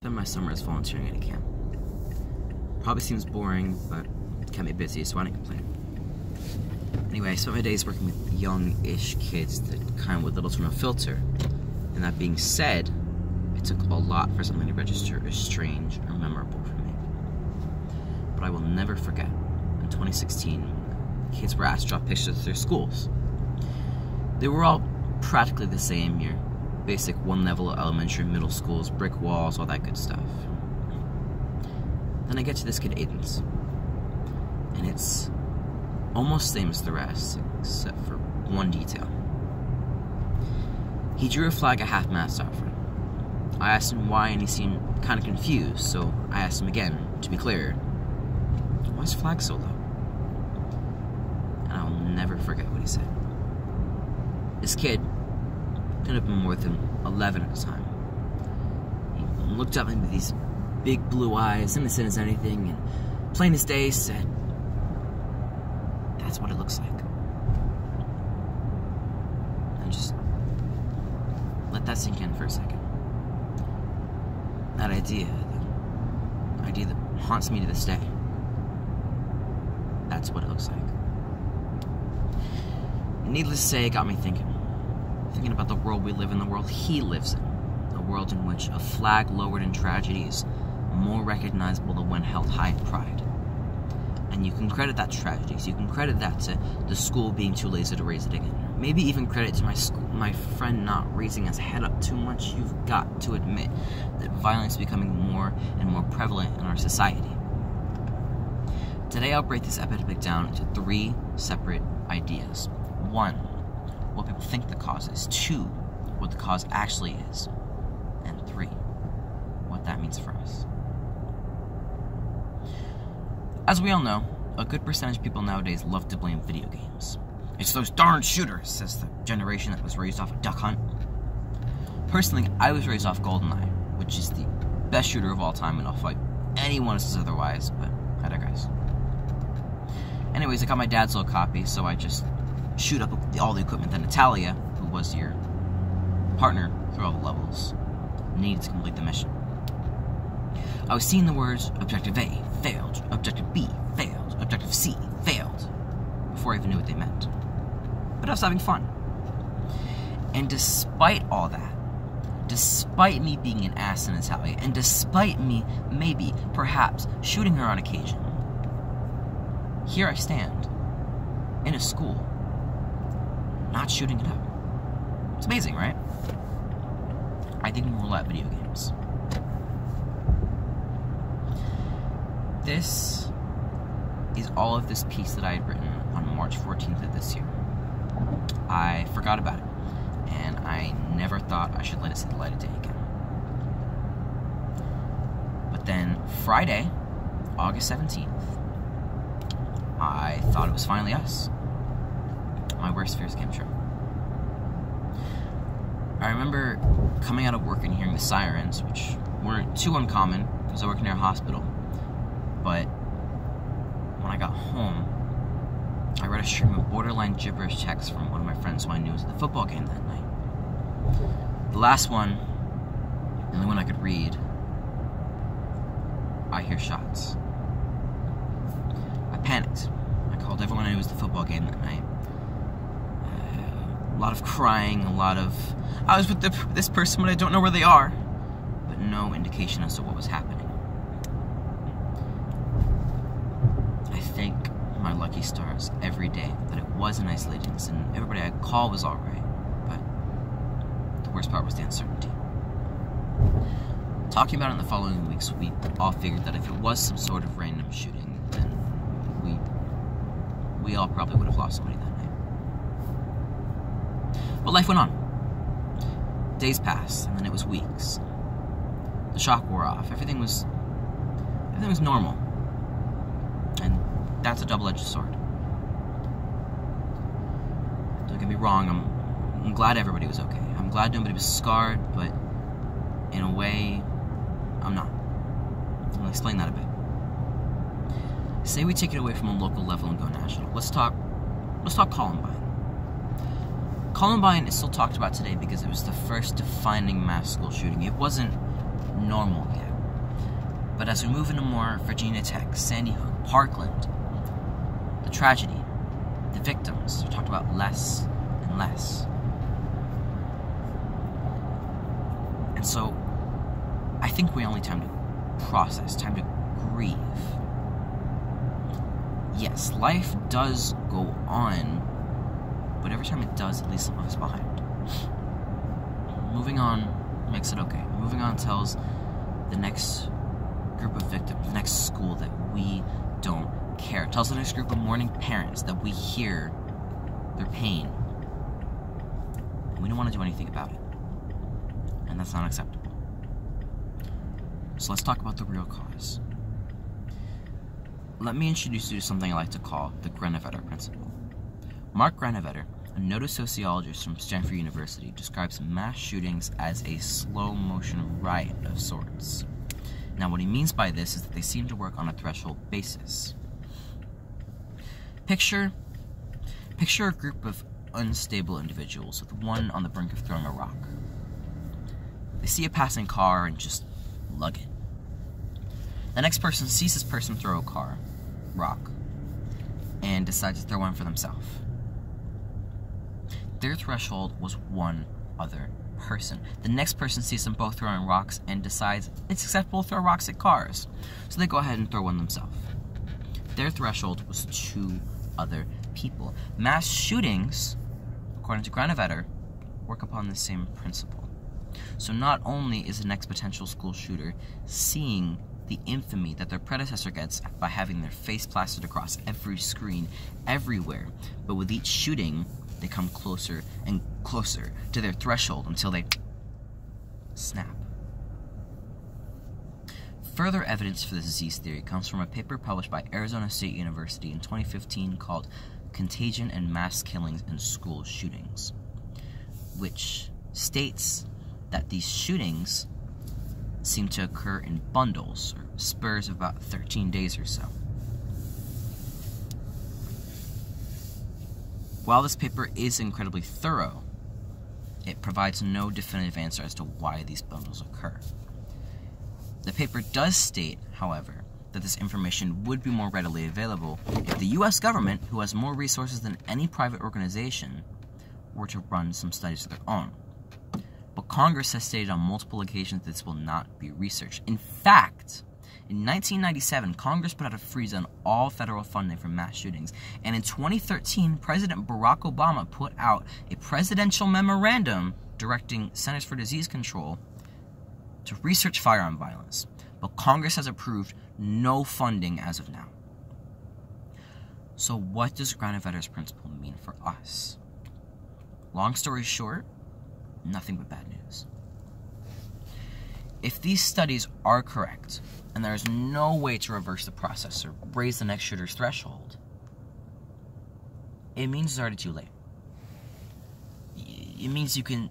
spent my summers volunteering at a camp. Probably seems boring, but it kept me busy, so I didn't complain. Anyway, I spent my days working with young-ish kids that kind of with little to no filter. And that being said, it took a lot for something to register as strange or memorable for me. But I will never forget, in 2016, kids were asked to draw pictures of their schools. They were all practically the same year. Basic one-level elementary, middle schools, brick walls, all that good stuff. Then I get to this kid, Aiden's. And it's almost the same as the rest, except for one detail. He drew a flag a half-mast out front. I asked him why, and he seemed kind of confused, so I asked him again, to be clear, why is the flag so low? And I'll never forget what he said. This kid could have been more than 11 at the time. He looked up at me with these big blue eyes, innocent as anything, and plain as day said, "That's what it looks like." And just let that sink in for a second. That idea that haunts me to this day. That's what it looks like. Needless to say, it got me thinking about the world we live in, the world he lives in, a world in which a flag lowered in tragedy is more recognizable than when held high in pride. And you can credit that to tragedies, you can credit that to the school being too lazy to raise it again. Maybe even credit to my friend not raising his head up too much. You've got to admit that violence is becoming more and more prevalent in our society. Today I'll break this epidemic down into 3 separate ideas. 1, what people think the cause is. 2, what the cause actually is. And 3, what that means for us. As we all know, a good percentage of people nowadays love to blame video games. "It's those darn shooters," says the generation that was raised off of Duck Hunt. Personally, I was raised off GoldenEye, which is the best shooter of all time, and I'll fight anyone who says otherwise, but I digress. Anyways, I got my dad's little copy, so I just shoot up all the equipment that Natalia, who was your partner through all the levels, needed to complete the mission. I was seeing the words, Objective A, failed, Objective B, failed, Objective C, failed, before I even knew what they meant. But I was having fun. And despite all that, despite me being an ass to Natalia, and despite me, maybe, perhaps, shooting her on occasion, here I stand, in a school, not shooting it up. It's amazing, right? I didn't rule out video games. This is all of this piece that I had written on March 14th of this year. I forgot about it, and I never thought I should let it see the light of day again. But then Friday, August 17th, I thought it was finally us. My worst fears came true. I remember coming out of work and hearing the sirens, which weren't too uncommon because I work near a hospital. But when I got home, I read a stream of borderline gibberish texts from one of my friends who I knew was at the football game that night. The last one, the only one I could read, "I hear shots." I panicked. I called everyone I knew was at the football game that night. A lot of crying, a lot of, "I was with this person, but I don't know where they are," but no indication as to what was happening. I thank my lucky stars every day that it was an isolated incident. Everybody I called was alright, but the worst part was the uncertainty. Talking about it in the following weeks, we all figured that if it was some sort of random shooting, then we all probably would have lost somebody that night. But life went on. Days passed, and then it was weeks. The shock wore off. Everything was normal. And that's a double-edged sword. Don't get me wrong, I'm glad everybody was okay. I'm glad nobody was scarred, but in a way, I'm not. I'll explain that a bit. Say we take it away from a local level and go national. Let's talk Columbine. Columbine is still talked about today because it was the first defining mass school shooting. It wasn't normal yet. But as we move into more Virginia Tech, Sandy Hook, Parkland, the tragedy, the victims are talked about less and less. And so, I think we only have time to process, time to grieve. Yes, life does go on, but every time it does, it leaves some of us behind. Moving on makes it okay. Moving on tells the next group of victims, the next school, that we don't care. It tells the next group of mourning parents that we hear their pain. And we don't want to do anything about it. And that's not acceptable. So let's talk about the real cause. Let me introduce you to something I like to call the Granovetter principle. Mark Granovetter, a noted sociologist from Stanford University, describes mass shootings as a slow-motion riot of sorts. Now, what he means by this is that they seem to work on a threshold basis. Picture a group of unstable individuals, with one on the brink of throwing a rock. They see a passing car and just lug it. The next person sees this person throw a rock, and decides to throw one for themselves. Their threshold was one other person. The next person sees them both throwing rocks and decides it's acceptable to throw rocks at cars, so they go ahead and throw one themselves. Their threshold was two other people. Mass shootings, according to Granovetter, work upon the same principle. So not only is the next potential school shooter seeing the infamy that their predecessor gets by having their face plastered across every screen everywhere, but with each shooting, they come closer and closer to their threshold until they snap. Further evidence for the disease theory comes from a paper published by Arizona State University in 2015 called Contagion and Mass Killings in School Shootings, which states that these shootings seem to occur in bundles, or spurs of about 13 days or so. While this paper is incredibly thorough, it provides no definitive answer as to why these bundles occur. The paper does state, however, that this information would be more readily available if the US government, who has more resources than any private organization, were to run some studies of their own. But Congress has stated on multiple occasions that this will not be researched. In fact, in 1997, Congress put out a freeze on all federal funding for mass shootings, and in 2013, President Barack Obama put out a presidential memorandum directing Centers for Disease Control to research firearm violence, but Congress has approved no funding as of now. So what does Granovetter's principle mean for us? Long story short, nothing but bad news. If these studies are correct, and there is no way to reverse the process or raise the next shooter's threshold, it means it's already too late. It means you can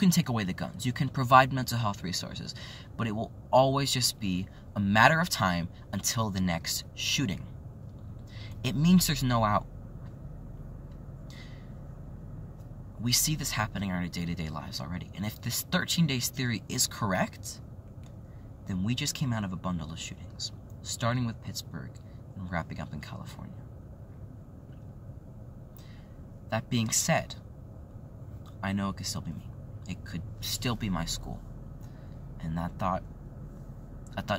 take away the guns, you can provide mental health resources, but it will always just be a matter of time until the next shooting. It means there's no out. We see this happening in our day-to-day lives already, and if this 13 days theory is correct, then we just came out of a bundle of shootings, starting with Pittsburgh and wrapping up in California. That being said, I know it could still be me. It could still be my school. And that thought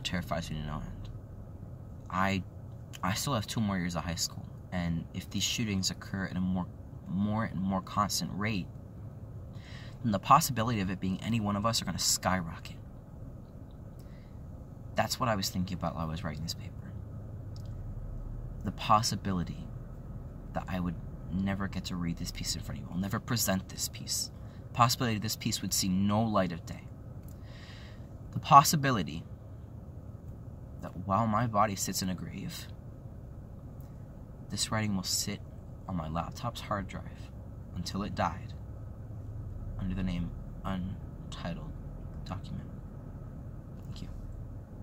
terrifies me to no end. I still have 2 more years of high school, and if these shootings occur at a more and more constant rate, then the possibility of it being any one of us are going to skyrocket. That's what I was thinking about while I was writing this paper. The possibility that I would never get to read this piece in front of you. I'll never present this piece. The possibility this piece would see no light of day. The possibility that while my body sits in a grave, this writing will sit on my laptop's hard drive until it died under the name Untitled Document.